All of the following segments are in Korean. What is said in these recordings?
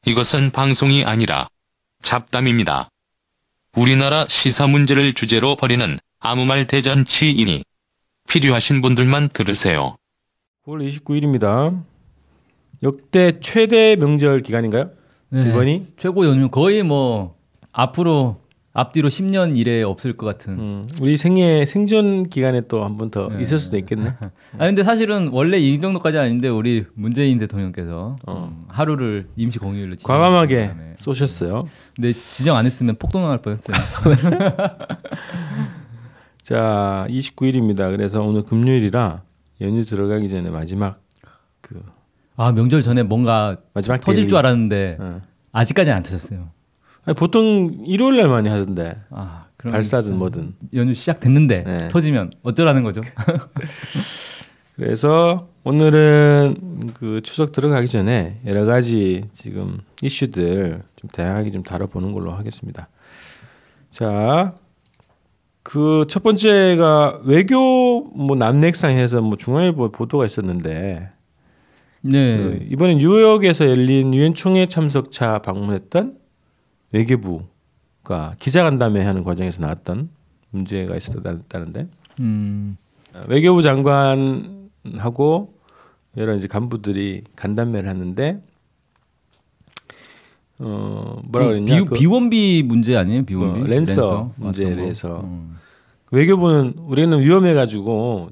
이것은 방송이 아니라 잡담입니다. 우리나라 시사 문제를 주제로 벌이는 아무 말 대잔치이니 필요하신 분들만 들으세요. 9월 29일입니다. 역대 최대 명절 기간인가요? 네, 이번이? 최고 연휴 거의 뭐 앞으로 앞뒤로 10년 이래 없을 것 같은. 우리 생전 기간에 또 한 번 더 있을 수도 있겠네. 아 근데 사실은 원래 이 정도까지 아닌데 우리 문재인 대통령께서 하루를 임시 공휴일로 과감하게 쏘셨어요. 근데 지정 안 했으면 폭동할 뻔했어요. 자, 29일입니다. 그래서 오늘 금요일이라 연휴 들어가기 전에 마지막 명절 전에 뭔가 마지막 터질 데일리. 줄 알았는데 아직까지는 안 터졌어요. 아니, 보통 일요일 날 많이 하던데. 그럼 발사든 뭐든. 연휴 시작됐는데 네. 터지면 어쩌라는 거죠? 그래서 오늘은 그 추석 들어가기 전에 여러 가지 지금 이슈들 좀 다양하게 좀 다뤄보는 걸로 하겠습니다. 자, 그 첫 번째가 외교 뭐 남핵상에서 뭐 중앙일보 보도가 있었는데, 네. 이번에 뉴욕에서 열린 유엔 총회 참석차 방문했던 외교부가 기자간담회 하는 과정에서 나왔던 문제가 있었다는데, 외교부 장관하고 여러 이제 간부들이 간담회를 하는데, 뭐라 그랬냐? 비원비 문제 아니에요? 비원비 랜서 문제에 대해서 외교부는 우리는 위험해가지고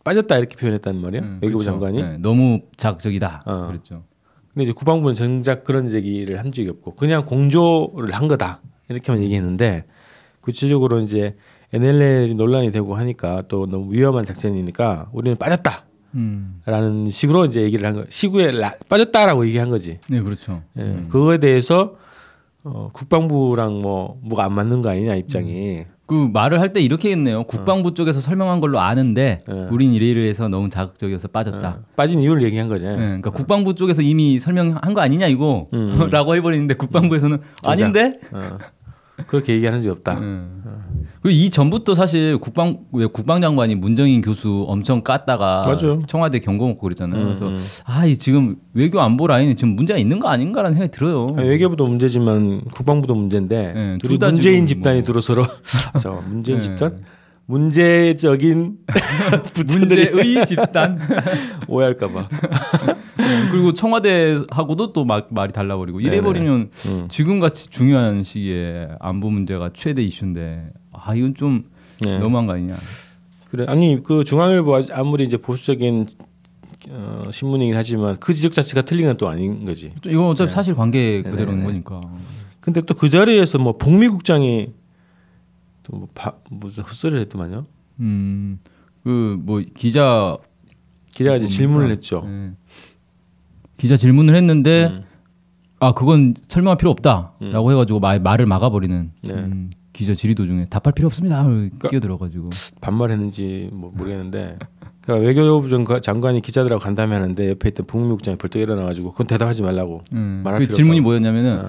빠졌다 이렇게 표현했단 말이야. 외교부 그렇죠. 장관이 네, 너무 자극적이다. 그랬죠. 근데 이제 국방부는 정작 그런 얘기를 한 적이 없고 그냥 공조를 한 거다 이렇게만 얘기했는데, 구체적으로 이제 NLL이 논란이 되고 하니까 또 너무 위험한 작전이니까 우리는 빠졌다. 라는 식으로 이제 얘기를 한 거. 시구에 빠졌다라고 얘기한 거지. 네, 그렇죠. 그거에 대해서 국방부랑 뭐가 안 맞는 거 아니냐 입장이. 그 말을 할 때 이렇게 했네요. 국방부 쪽에서 설명한 걸로 아는데 우린 이래서 너무 자극적이어서 빠졌다. 빠진 이유를 얘기한 거죠. 그러니까 국방부 쪽에서 이미 설명한 거 아니냐 이거 라고 해버리는데 국방부에서는 아닌데? 그렇게 얘기하는 적이 없다. 그리고 이 전부터 사실 국방장관이 문정인 교수 엄청 깠다가 맞아요. 청와대 경고 먹고 그랬잖아요. 그래서 이 지금 외교 안보 라인에 지금 문제가 있는 거 아닌가라는 생각이 들어요. 외교부도 문제지만 국방부도 문제인데 둘이 문재인 집단이 들어서로 문재인 집단? 문제적인 문제의 집단 오해할까봐. 그리고 청와대하고도 또 말이 달라버리고 이래버리면 지금같이 중요한 시기에 안보 문제가 최대 이슈인데 이건 좀 너무한 거 아니냐. 그래, 아니 그 중앙일보 아무리 이제 보수적인 신문이긴 하지만 그 지적 자체가 틀린 건 또 아닌 거지. 이건 어차피 사실 관계 그대로인 거니까. 근데 또 그 자리에서 뭐 북미국장이 또 무슨 헛소리를 했더만요. 그 뭐 기자가 이제 질문을 했죠. 기자 질문을 했는데 그건 설명할 필요 없다라고 해가지고 말을 막아버리는 기자 질의 도중에 답할 필요 없습니다. 그러니까 끼어들어가지고 반말했는지 뭐 모르겠는데 그러니까 외교부 장관이 기자들하고 간담회하는데 옆에 있던 북미국장이 벌떡 일어나가지고 그건 대답하지 말라고 말할 필요 질문이 없다고. 뭐였냐면은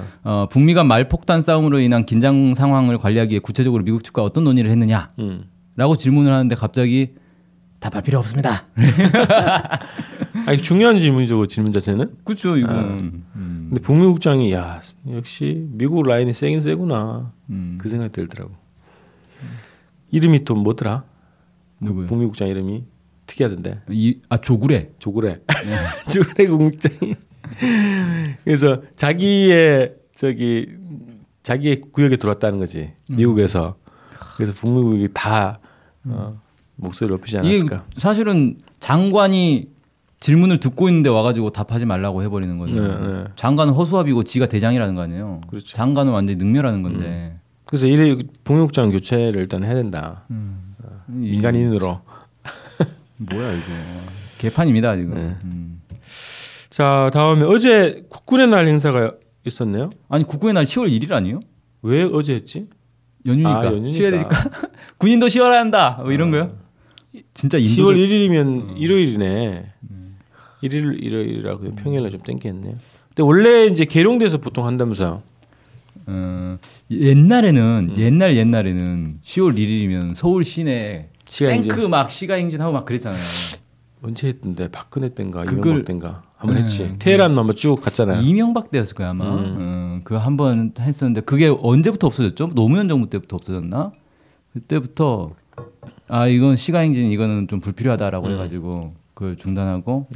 북미 간 말폭탄 싸움으로 인한 긴장 상황을 관리하기 위해 구체적으로 미국 측과 어떤 논의를 했느냐라고 질문을 하는데 갑자기 답할 필요 없습니다. 중요한 질문이죠, 질문 자체는. 그렇죠, 이건. 근데 북미국장이 역시 미국 라인이 세긴 세구나 그 생각이 들더라고. 이름이 또 뭐더라? 누구요? 북미국장 이름이 특이하던데. 조구래. 조구래 국장이. 그래서 자기의 구역에 들어왔다는 거지. 미국에서. 그래서 북미국이 다 목소리를 높이지 않았을까. 이게 사실은 장관이 질문을 듣고 있는데 와가지고 답하지 말라고 해버리는 건데 장관은 허수아비고 지가 대장이라는 거 아니에요. 그렇죠. 장관은 완전히 능멸하는 건데. 그래서 이래 북미국장 교체를 일단 해야 된다. 민간인으로. 뭐야 이게. 개판입니다 지금. 자, 다음에 어제 국군의 날 행사가 있었네요. 아니 국군의 날 10월 1일 아니에요? 왜 어제 했지? 연휴니까. 쉬어야 되니까. 군인도 쉬어야 한다. 뭐 이런 거요? 진짜 10월 1일이면 일요일이네. 일요일이라고 평일날 좀 땡겼네요. 근데 원래 이제 계룡대에서 보통 한다면서요. 옛날에는 10월 1일이면 서울 시내 탱크 막 시가행진하고 막 그랬잖아요. 언제 했던데? 박근혜 때인가 이명박 때인가. 한번 했지. 테헤란도 한번 쭉 갔잖아요. 이명박 때였을 거야 아마. 그거 한번 했었는데 그게 언제부터 없어졌죠? 노무현 정부 때부터 없어졌나? 그때부터 이건 시가행진 이거는 좀 불필요하다라고 해가지고 그걸 중단하고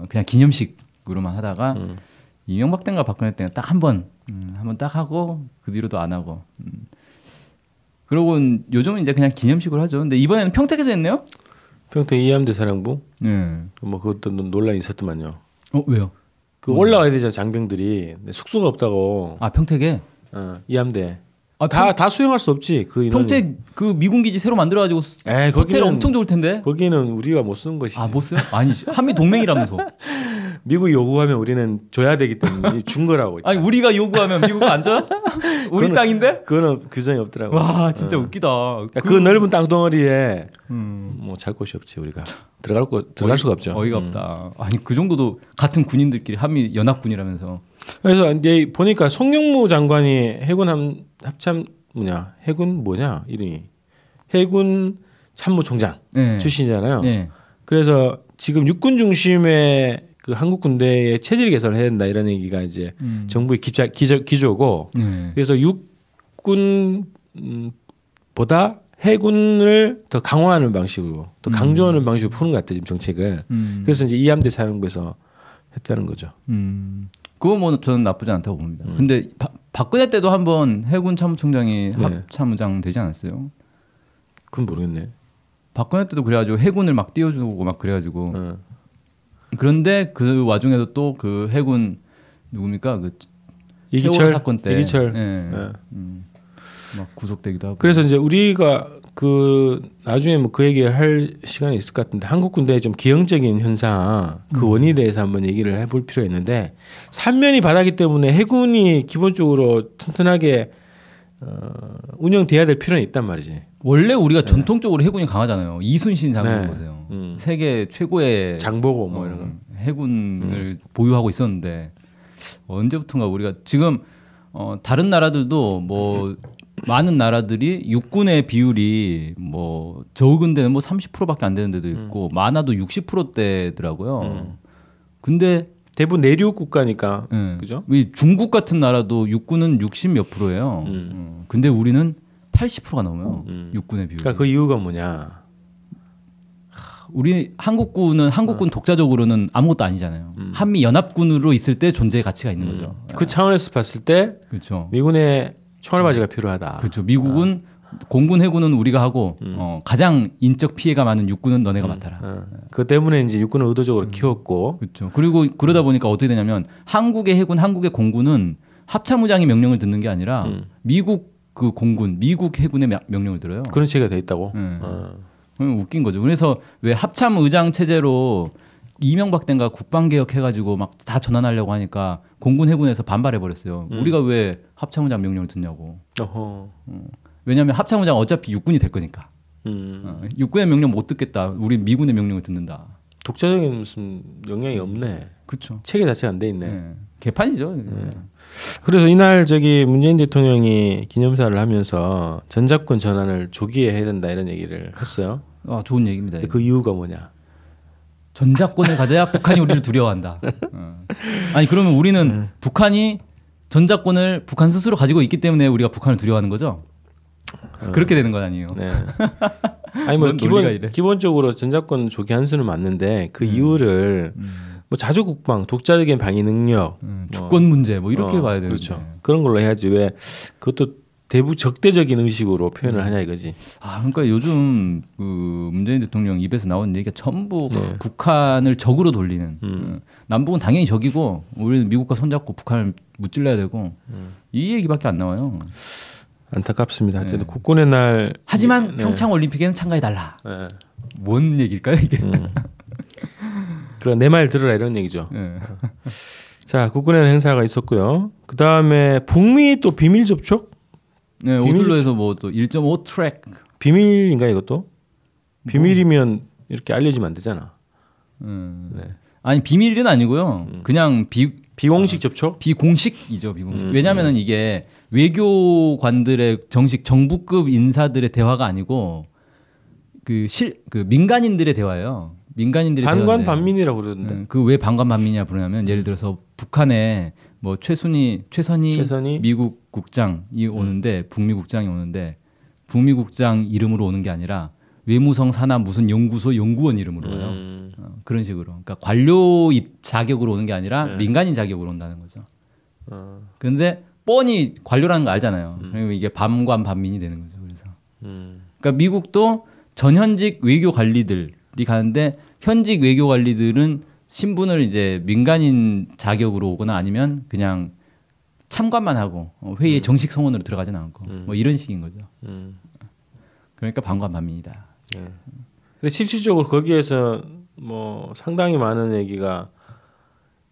그냥 기념식으로만 하다가 이명박 때인가 박근혜 때인가 딱 한번 딱 하고 그 뒤로도 안 하고. 그러고 요즘은 이제 그냥 기념식으로 하죠. 근데 이번에는 평택에서 했네요? 평택 이암대 사령부? 네. 뭐 그것도 논란이 있었더만요. 왜요? 그 올라와야 되잖아 장병들이. 근데 숙소가 없다고. 평택에? 이암대. 다 수용할 수 없지. 그 인원이. 평택 그 미군 기지 새로 만들어가지고 호텔 엄청 좋을 텐데. 거기는 우리가 못 쓰는 것이지. 못 써요? 아니 한미 동맹이라면서. 미국 요구하면 우리는 줘야 되기 때문에 준 거라고. 아니 우리가 요구하면 미국은 안 줘? 우리 땅인데? 그거는 규정이 없더라고. 와 진짜 웃기다. 그러니까 그 넓은 땅 덩어리에 뭐 잘 곳이 없지 우리가. 들어갈 수가 없죠. 어이가 없다. 아니 그 정도도 같은 군인들끼리 한미 연합군이라면서. 그래서 이제 보니까 송영무 장관이 해군 합참 해군 이름이 해군 참모총장 출신이잖아요. 그래서 지금 육군 중심의 그 한국 군대의 체질 개선을 해야 된다 이런 얘기가 이제 정부의 기조고 그래서 육군보다 해군을 더 강화하는 방식으로 더 강조하는 방식으로 푸는 것 같아요 지금 정책을. 그래서 이제 이함대 사령부에서 했다는 거죠. 그거 뭐 저는 나쁘지 않다고 봅니다. 근데 박근혜 때도 한번 해군 참모총장이 합참의장 되지 않았어요? 그건 모르겠네. 박근혜 때도 그래가지고 해군을 막 띄워주고 막 그래가지고 그런데 그 와중에도 또 그 해군 누굽니까 그 세월호 사건 때 이기철 막 구속되기도 하고. 그래서 이제 우리가 그 나중에 뭐 그 얘기를 할 시간이 있을 것 같은데 한국 군대의 좀 기형적인 현상 그 원인에 대해서 한번 얘기를 해볼 필요가 있는데 삼면이 바다기 때문에 해군이 기본적으로 튼튼하게 운영돼야 될 필요는 있단 말이지. 원래 우리가 전통적으로 해군이 강하잖아요. 이순신 장군 보세요. 세계 최고의 장보고 뭐 이런 거. 해군을 보유하고 있었는데 언제부턴가 우리가 지금 다른 나라들도 뭐 많은 나라들이 육군의 비율이 뭐 적은 데는 뭐 30%밖에 안 되는 데도 있고 많아도 60%대더라고요. 근데 대부분 내륙 국가니까 그죠? 중국 같은 나라도 육군은 60 몇 %예요. 근데 우리는 80%가 넘어요. 육군의 비율. 그러니까 그 이유가 뭐냐? 우리 한국군 독자적으로는 아무것도 아니잖아요. 한미 연합군으로 있을 때 존재의 가치가 있는 거죠. 그 차원에서 봤을 때 그렇죠. 미군의 총알바지가 필요하다. 그렇죠. 미국은 공군 해군은 우리가 하고 가장 인적 피해가 많은 육군은 너네가 맡아라. 그 때문에 이제 육군을 의도적으로 키웠고. 그렇죠. 그리고 그러다 보니까 어떻게 되냐면 한국의 해군, 한국의 공군은 합참의장의 명령을 듣는 게 아니라 미국 그 공군, 미국 해군의 명령을 들어요. 그런 체계가 돼 있다고. 웃긴 거죠. 그래서 왜 합참의장 체제로 이명박 때인가 국방개혁 해가지고 막 다 전환하려고 하니까 공군 해군에서 반발해 버렸어요. 우리가 왜 합참의장 명령을 듣냐고. 왜냐하면 합참의장 어차피 육군이 될 거니까. 육군의 명령 못 듣겠다. 우리 미군의 명령을 듣는다. 독자적인 무슨 영향이 없네. 그렇죠. 체계 자체가 안 돼 있네. 개판이죠. 그래서 이날 문재인 대통령이 기념사를 하면서 전작권 전환을 조기에 해야 된다 이런 얘기를 했어요. 좋은 얘기입니다. 그 이유가 뭐냐? 전작권을 가져야 북한이 우리를 두려워한다. 아니 그러면 우리는 북한이 전작권을 북한 스스로 가지고 있기 때문에 우리가 북한을 두려워하는 거죠? 그렇게 되는 건 아니에요. 네. 아니 뭐 기본적으로 전작권 조기 한수는 맞는데 그 이유를 뭐 자주국방, 독자적인 방위 능력, 주권 문제 뭐 이렇게 봐야 되는데. 그렇죠. 그런 걸로 해야지 왜 그것도 대부 적대적인 의식으로 표현을 하냐 이거지. 그러니까 요즘 그 문재인 대통령 입에서 나온 얘기가 전부 북한을 적으로 돌리는. 남북은 당연히 적이고 우리는 미국과 손잡고 북한을 무찔러야 되고 이 얘기밖에 안 나와요. 안타깝습니다. 어쨌든 국군의 날. 하지만 평창 올림픽에는 참가해 달라. 뭔 얘기일까요 이게? 그럼 내 말 들으라 이런 얘기죠. 자, 국군의 행사가 있었고요. 그 다음에 북미 또 비밀 접촉? 네, 오슬로에서 뭐 또 1.5 트랙. 비밀인가 이것도? 비밀이면 이렇게 알려지면 안 되잖아. 네. 아니 비밀은 아니고요. 그냥 비공식 접촉? 비공식이죠, 비공식. 왜냐하면은 이게 외교관들의 정부급 인사들의 대화가 아니고 그 민간인들의 대화예요. 민간인들이 반관 되었는데, 반민이라고 그러던데. 그 왜 반관 반민이냐 부르냐면 예를 들어서 북한에 뭐 최선희 미국 국장이 오는데 북미 국장이 오는데 북미 국장 이름으로 오는 게 아니라 외무성 산하 무슨 연구소 연구원 이름으로 와요. 그런 식으로. 그러니까 관료 자격으로 오는 게 아니라 민간인 자격으로 온다는 거죠. 그런데 뻔히 관료라는 거 알잖아요. 그리고 이게 반관 반민이 되는 거죠. 그래서 그러니까 미국도 전현직 외교 관리들이 가는데 현직 외교 관리들은 신분을 이제 민간인 자격으로 오거나 아니면 그냥 참관만 하고 회의에 정식 성원으로 들어가지는 않고 뭐 이런 식인 거죠. 그러니까 반관 반민이다. 네. 근데 실질적으로 거기에서 뭐 상당히 많은 얘기가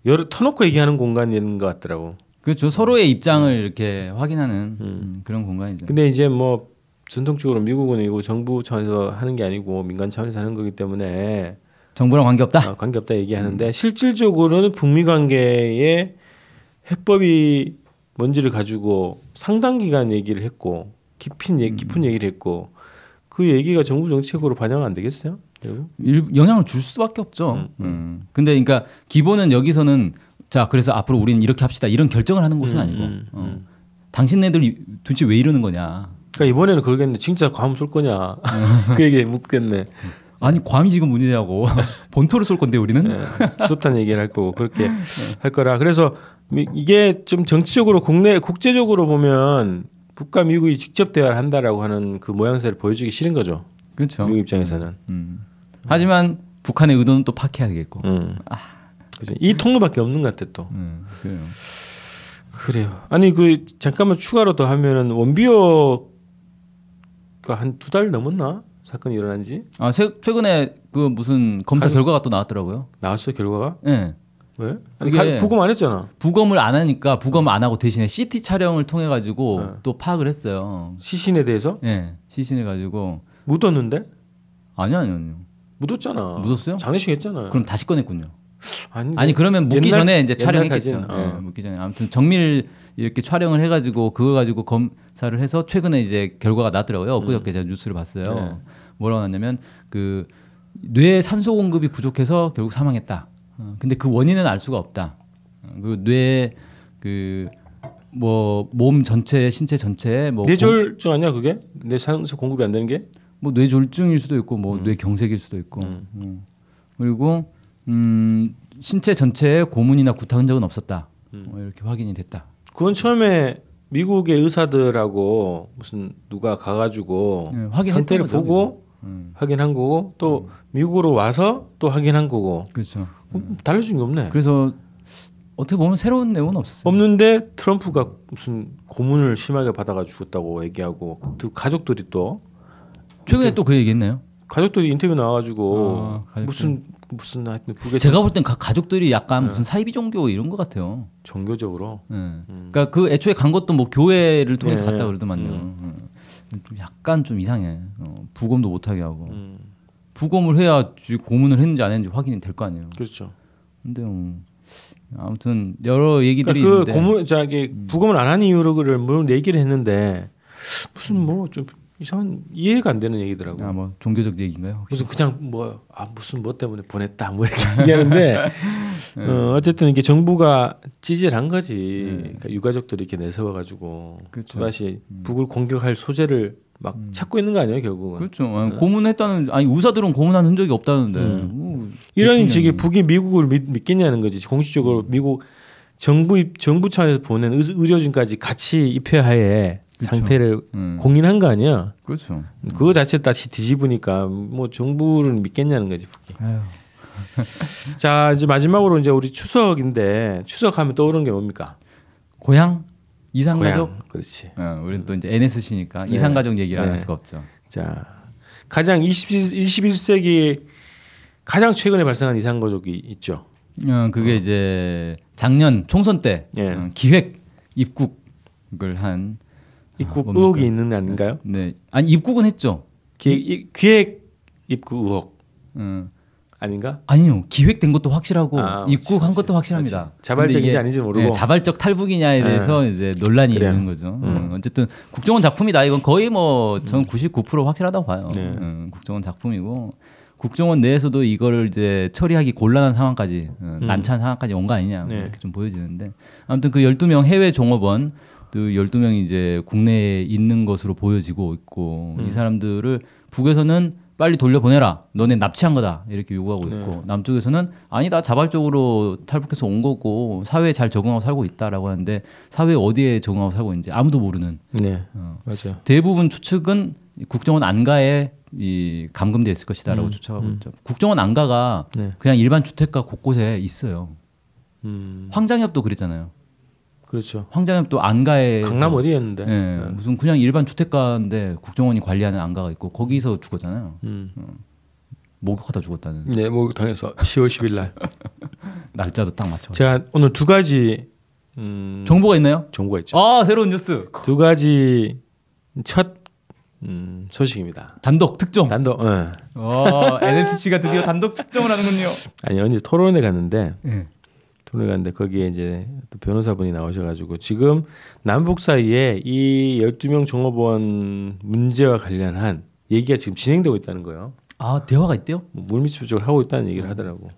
여러 터놓고 얘기하는 공간인 것 같더라고. 그렇죠. 서로의 입장을 이렇게 확인하는 그런 공간이죠. 근데 이제 뭐 전통적으로 미국은 이거 정부 차원에서 하는 게 아니고 민간 차원에서 하는 거기 때문에 정부랑 관계없다. 관계없다 얘기하는데 실질적으로는 북미 관계의 해법이 뭔지를 가지고 상당 기간 얘기를 했고 깊은 얘기를 했고 그 얘기가 정부 정책으로 반영 안 되겠어요? 영향을 줄 수밖에 없죠. 근데 그러니까 기본은 여기서는 자 그래서 앞으로 우리는 이렇게 합시다 이런 결정을 하는 곳은 아니고 당신네들 도대체 왜 이러는 거냐. 그러니까 이번에는 그러겠네. 진짜 괌 쏠 거냐. 그 얘기에 묻겠네. 아니 괌이 지금 문제냐고. 본토를 쏠 건데 우리는. 네, 수탄 얘기를 할 거고 그렇게 할 거라. 그래서 이게 좀 정치적으로 국제적으로 보면 북과 미국이 직접 대화를 한다라고 하는 그 모양새를 보여주기 싫은 거죠. 그렇죠. 미국 입장에서는. 하지만 북한의 의도는 또 파악해야겠고. 그죠. 이 통로밖에 없는 것 같아 또. 그래요. 그래요. 아니 그 잠깐만 추가로 더 하면은 원비어가 한 2달 넘었나? 사건이 일어난지? 아 최근에 그 무슨 검사 결과가 또 나왔더라고요. 나왔어 결과가? 네. 왜? 아니, 부검 안 했잖아. 부검을 안 하니까 부검 안 하고 대신에 CT 촬영을 통해 가지고 또 파악을 했어요. 시신에 대해서? 네, 시신을 가지고 묻었는데? 아니요. 묻었잖아. 묻었어요? 장례식 했잖아. 그럼 다시 꺼냈군요. 아니 그러면 묻기 전에 이제 촬영했겠죠. 사진, 네, 묻기 전에 아무튼 정밀 이렇게 촬영을 해가지고 그거 가지고 검사를 해서 최근에 이제 결과가 나왔더라고요. 엊그저께 제가 뉴스를 봤어요. 네. 뭐라고 나왔냐면 그 뇌 산소 공급이 부족해서 결국 사망했다. 근데 그 원인은 알 수가 없다. 그 뇌 그 뭐 몸 전체 신체 전체에 뭐 뇌졸중 아니야 그게? 뇌 산소 공급이 안 되는 게? 뭐 뇌졸중일 수도 있고 뭐 뇌경색일 수도 있고 그리고 신체 전체에 고문이나 구타 흔적은 없었다. 이렇게 확인이 됐다. 그건 처음에 미국의 의사들하고 무슨 누가 가가지고 상태를 보고 확인한 거고 또 미국으로 와서 또 확인한 거고. 그렇죠. 달라진 게 없네. 그래서 어떻게 보면 새로운 내용은 없었어요. 없는데 트럼프가 무슨 고문을 심하게 받아가지고 죽었다고 얘기하고 그 가족들이 또 최근에 또 그 얘기했나요? 가족들이 인터뷰 나와가지고 무슨 하여튼 제가 볼 땐 가족들이 약간 무슨 사이비 종교 이런 것 같아요. 종교적으로. 그러니까 그 애초에 간 것도 뭐 교회를 통해서 갔다 그러더만요. 좀 약간 좀 이상해. 부검도 못하게 하고 부검을 해야 고문을 했는지 안 했는지 확인이 될 거 아니에요. 그렇죠. 근데 아무튼 여러 얘기들이 그러니까 있는데 부검을 안 한 이유를 물론 얘기를 했는데 무슨 뭐 좀 이상한 이해가 안 되는 얘기더라고. 아 뭐 종교적 얘기인가요? 혹시? 무슨 그냥 뭐 무슨 뭐 때문에 보냈다 뭐 이렇게 얘기하는데 어쨌든 이게 정부가 찌질한 거지. 그러니까 유가족들이 이렇게 내세워 가지고 그렇죠. 다시 북을 공격할 소재를 막 찾고 있는 거 아니에요 결국은. 그렇죠. 고문했다는 의사들은 고문한 흔적이 없다는데 이런 식의 북이 미국을 믿겠냐는 거지. 공식적으로 미국 정부 차원에서 보낸 의료진까지 같이 입회하에 그렇죠. 상태를 공인한 거 아니야. 그렇죠. 그거 자체를 다시 뒤집으니까 뭐 정부를 믿겠냐는 거지 북이. 자 이제 마지막으로 이제 우리 추석인데 추석하면 떠오르는 게 뭡니까? 고향, 이산가족. 그렇지. 우리는 또 이제 NSC니까 네. 이산가족 얘기를 안 할 수가 없죠. 자 가장 21세기 가장 최근에 발생한 이산가족이 있죠. 그게 이제 작년 총선 때 기획 입국을 한 입국 의혹이 있는 게 아닌가요? 네, 아니 입국은 했죠. 기획 입국 의혹 아닌가? 아니요, 기획된 것도 확실하고 입국한 것도 확실합니다. 그렇지. 자발적인지 아닌지 모르고 네, 자발적 탈북이냐에 대해서 이제 논란이 있는 거죠. 어쨌든 국정원 작품이다. 이건 거의 뭐 저는 99% 확실하다고 봐요. 국정원 작품이고 국정원 내에서도 이거를 이제 처리하기 곤란한 상황까지 난처한 상황까지 온 거 아니냐 네. 이렇게 좀 보여지는데 아무튼 그 12명 해외 종업원 또 12명이 이제 국내에 있는 것으로 보여지고 있고 이 사람들을 북에서는 빨리 돌려보내라. 너네 납치한 거다. 이렇게 요구하고 있고 남쪽에서는 아니다. 자발적으로 탈북해서 온 거고 사회에 잘 적응하고 살고 있다라고 하는데 사회 어디에 적응하고 살고 있는지 아무도 모르는. 네, 맞아요. 대부분 추측은 국정원 안가에 이 감금돼 있을 것이다라고 추측하고 있죠. 국정원 안가가 네. 그냥 일반 주택가 곳곳에 있어요. 음, 황장엽도 그랬잖아요. 그렇죠. 황장엽도 안가에 강남 어디였는데? 예, 무슨 그냥 일반 주택가인데 국정원이 관리하는 안가가 있고 거기서 죽었잖아요. 목욕하다 죽었다는 네, 뭐 당해서 10월 10일 날 날짜도 딱 맞춰. 제가 오늘 두 가지 정보가 있나요? 정보가 있죠. 아 새로운 뉴스. 두 가지 첫 소식입니다. 단독 특종. 단독. NSC가 드디어 단독 특종을 하는군요. 아니 언제 토론회 갔는데 예. 토론회 갔는데 거기에 이제 또 변호사분이 나오셔가지고 지금 남북 사이에 이 12명 종업원 문제와 관련한 얘기가 지금 진행되고 있다는 거예요. 아 대화가 있대요? 뭐 물밑접촉을 하고 있다는 얘기를 하더라고.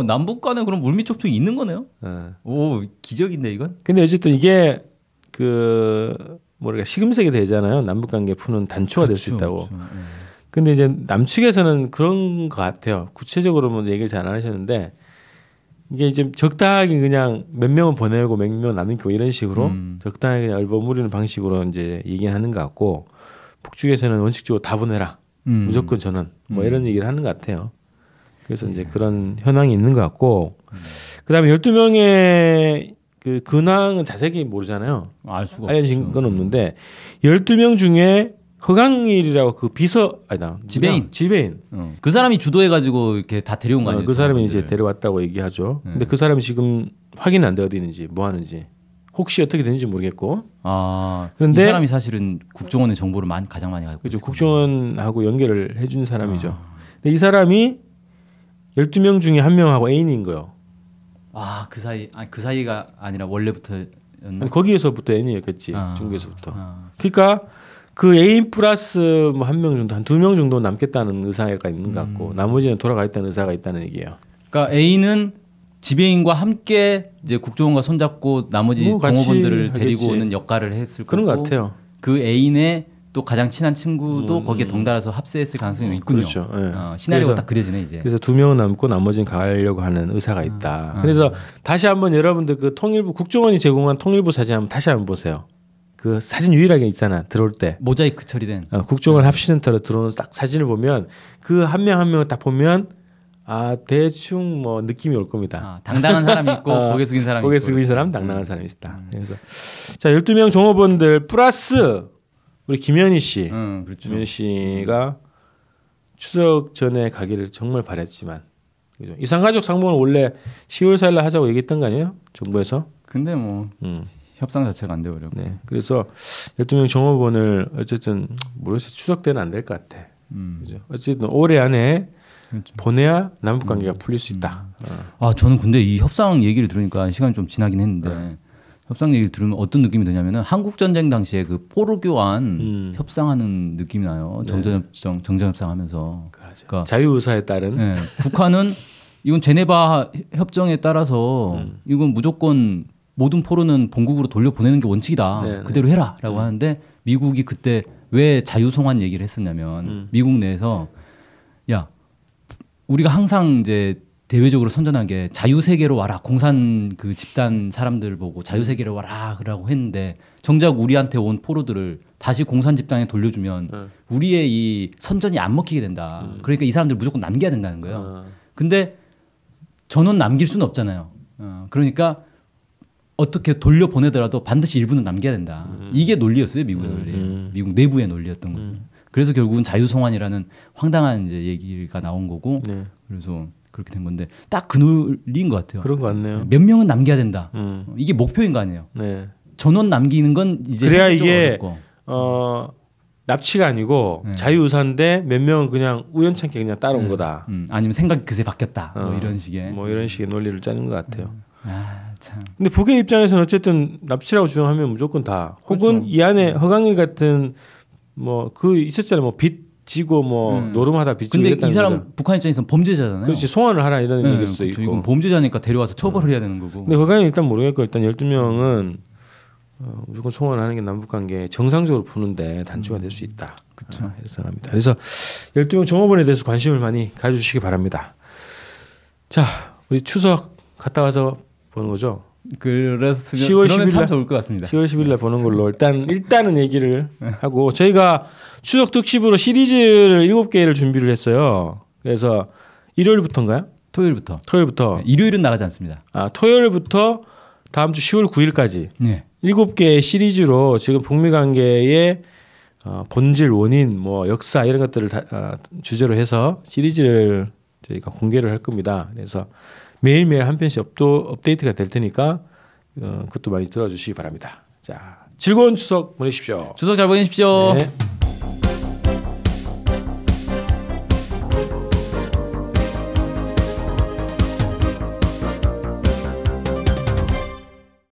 남북 간에 그럼 물밑접촉이 있는 거네요? 어. 오 기적인데 이건? 근데 어쨌든 이게 그 뭐랄까 시금석이 되잖아요. 남북 관계 푸는 단초가 될 수 그렇죠, 있다고. 그렇죠. 예. 근데 이제 남측에서는 그런 것 같아요. 구체적으로 뭐 얘기를 잘 안 하셨는데 이게 이제 적당하게 그냥 몇 명은 보내고 몇 명은 남기고 이런 식으로 적당하게 그냥 얼버무리는 방식으로 이제 얘기하는 것 같고 북쪽에서는 원칙적으로 다 보내라. 무조건 전원 뭐 이런 얘기를 하는 것 같아요. 그래서 이제 그런 현황이 있는 것 같고 그다음에 12명의 그 근황은 자세히 모르잖아요. 알 수가 알려진 없죠. 건 없는데 12명 중에 허강일이라고 그 비서 아니다 지배인. 지배인 그 사람이 주도해가지고 이렇게 다 데려온 거 아니에요? 그 사람이 사람들을. 이제 데려왔다고 얘기하죠. 근데 그 사람이 지금 확인 안 돼 어디 있는지 뭐 하는지 혹시 어떻게 되는지 모르겠고. 그런데 이 사람이 사실은 국정원의 정보를 가장 많이 알고 그렇죠. 있어요. 국정원하고 연결을 해준 사람이죠. 근데 이 사람이 12명 중에 한 명하고 애인인 거예요. 그 사이가 아니라 원래부터였나? 아니, 거기에서부터 애인이었겠지. 중국에서부터. 아. 그러니까 그 애인 플러스 뭐 한 명 정도 한 2명 정도 남겠다는 의사가 있는 것 같고 나머지는 돌아가 있다는 의사가 있다는 얘기예요. 그러니까 A는 지배인과 함께 이제 국정원과 손잡고 나머지 뭐 같이 종업원들을 데리고 하겠지. 오는 역할을 했을 그런 거고 것 같아요. 그 애인의 또 가장 친한 친구도 거기에 덩달아서 합세했을 가능성이 있군요. 그렇죠. 예. 시나리오가 그래서- 딱 그려지네 이제. 그래서 2명은 남고 나머지는 가려고 하는 의사가 있다. 그래서 다시 한번 여러분들 그 통일부 국정원이 제공한 통일부 사진 한번 다시 한번 보세요. 그 사진 유일하게 있잖아 들어올 때 모자이크 처리된. 국정원 합시센터로 들어오는 딱 사진을 보면 그 한 명 한 명을 딱 보면 대충 뭐 느낌이 올 겁니다. 당당한 사람이 있고 고개 숙인 사람이 고개 있고. 숙인 사람 당당한 사람이 있다. 그래서 자 12명 종업원들 플러스 우리 김현희 씨, 그렇죠. 김현희 씨가 추석 전에 가기를 정말 바랬지만 그죠? 이산가족 상봉을 원래 10월 4일 날 하자고 얘기했던 거 아니에요? 정부에서. 근데 뭐 협상 자체가 안 되버려. 네. 그래서 12명 종업원을 어쨌든 모르겠어요. 추석 때는 안 될 것 같아. 그죠? 어쨌든 올해 안에 그렇죠. 보내야 남북 관계가 풀릴 수 있다. 저는 근데 이 협상 얘기를 들으니까 시간이 좀 지나긴 했는데 협상 얘기를 들으면 어떤 느낌이 드냐면은 한국 전쟁 당시에 그 포로 교환 협상하는 느낌이 나요. 정전 협상하면서. 그러니까 자유의사에 따른 네, 북한은 이건 제네바 협정에 따라서 이건 무조건 모든 포로는 본국으로 돌려보내는 게 원칙이다. 네, 그대로 해라라고 하는데 미국이 그때 왜 자유송환 얘기를 했었냐면 미국 내에서 야 우리가 항상 이제 대외적으로 선전한 게 자유세계로 와라. 공산 그 집단 사람들을 보고 자유세계로 와라. 라고 했는데 정작 우리한테 온 포로들을 다시 공산 집단에 돌려주면 우리의 이 선전이 안 먹히게 된다. 그러니까 이 사람들 무조건 남겨야 된다는 거예요. 근데 전원 남길 수는 없잖아요. 그러니까 어떻게 돌려보내더라도 반드시 일부는 남겨야 된다. 이게 논리였어요. 미국의 논리. 미국 내부의 논리였던 거죠. 그래서 결국은 자유송환이라는 황당한 이제 얘기가 나온 거고 그래서 그렇게 된 건데 딱 그 논리인 것 같아요. 그런 것 같네요. 몇 명은 남겨야 된다. 이게 목표인 거 아니에요. 네. 전원 남기는 건 이제 그래야 현실적으로 이게 어렵고. 납치가 아니고 자유의사인데 몇 명은 그냥 우연찮게 그냥 따라온 거다. 아니면 생각이 그새 바뀌었다. 뭐 이런 식의. 뭐 이런 식의 논리를 짜는 것 같아요. 참. 근데 북의 입장에서는 어쨌든 납치라고 주장하면 무조건 다. 혹은 그렇죠. 이 안에 허강일 같은 뭐 그 있었잖아요. 뭐 빚 지고 뭐 노름하다 빚지고 근데 이랬다는 이 사람 거죠. 북한 입장에서는 범죄자잖아요. 그렇지 소환을 하라 이런 얘기일 수도 그렇죠. 있고. 이건 범죄자니까 데려와서 처벌을 해야 되는 거고. 근데 그거는 일단 모르겠고 일단 12명은 무조건 송환하는 게 남북관계 정상적으로 푸는데 단초가 될 수 있다. 그렇죠. 이렇게 생각합니다. 그래서 12명 종업원에 대해서 관심을 많이 가져주시기 바랍니다. 자, 우리 추석 갔다 와서 보는 거죠. 그래서 10월 그러면 10일 참 날? 좋을 것 같습니다. 10월 10일 날 보는 걸로 일단은 얘기를 하고 저희가 추석 특집으로 시리즈를 7개를 준비를 했어요. 그래서 일요일부터인가요? 토요일부터. 토요일부터. 네, 일요일은 나가지 않습니다. 토요일부터 다음 주 10월 9일까지 네. 7개의 시리즈로 지금 북미 관계의 본질, 원인, 뭐 역사 이런 것들을 주제로 해서 시리즈를 저희가 공개를 할 겁니다. 그래서 매일매일 한 편씩 업데이트가 될 테니까 그것도 많이 들어주시기 바랍니다. 자, 즐거운 추석 보내십시오. 추석 잘 보내십시오. 네.